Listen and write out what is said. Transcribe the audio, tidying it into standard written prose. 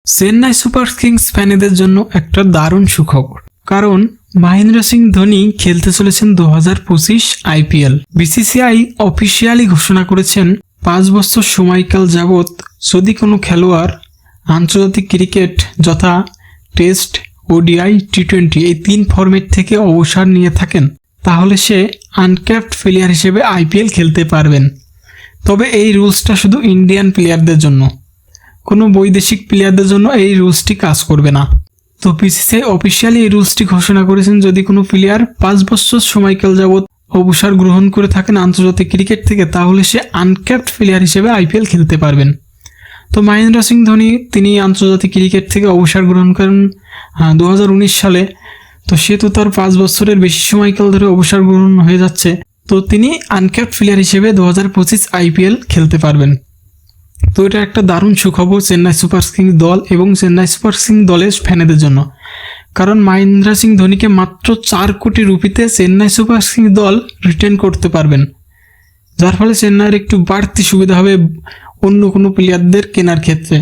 Chennai super Kings ফ্যানেদের জন্য একটা দারুণ সুখবর, কারণ মহেন্দ্র সিং ধোনি খেলতে চলেছেন 2025 আইপিএল। বিসিসিআই অফিসিয়ালি ঘোষণা করেছেন 5 বছর সময়কাল যাবৎ যদি কোনো খেলোয়াড় আন্তর্জাতিক ক্রিকেট যথা টেস্ট, ওডিআই, টি20 এই 3 ফরম্যাট থেকে অবসর নিয়ে থাকেন, তাহলে সে আনক্যাপড প্লেয়ার হিসেবে আইপিএল খেলতে পারবেন। তবে এই রুলসটা শুধু ইন্ডিয়ান প্লেয়ারদের জন্য, কোনো বৈদেশিক প্লেয়ারদের জন্য এই রুলসটি কাজ করবে না। তো বিসিসিআই অফিসিয়ালি এই রুলসটি ঘোষণা করেছেন, যদি কোনো প্লেয়ার 5 বছর সময়কাল যাবৎ অবসর গ্রহণ করে থাকেন আন্তর্জাতিক ক্রিকেট থেকে, তাহলে সে আনক্যাপড প্লেয়ার হিসেবে আইপিএল খেলতে পারবেন। তো মহেন্দ্র সিং ধোনি তিনি আন্তর্জাতিক ক্রিকেট থেকে অবসর গ্রহণ করেন 2019 সালে। তো সে তো তার 5 বছরের বেশি সময়কাল ধরে অবসর গ্রহণ হয়ে যাচ্ছে, তো তিনি আনক্যাপড প্লেয়ার হিসেবে 2025 আইপিএল খেলতে পারবেন। তো এটা একটা দারুণ সুখবর চেন্নাই সুপার কিংস দল এবং চেন্নাই সুপার কিংস দলের ফ্যানেদের জন্য, কারণ মহেন্দ্র সিং ধোনিকে মাত্র 4 কোটি রুপিতে চেন্নাই সুপার কিংস দল রিটেন করতে পারবেন, যার ফলে চেন্নাইয়ের একটু বাড়তি সুবিধা হবে অন্য কোনো প্লেয়ারদের কেনার ক্ষেত্রে।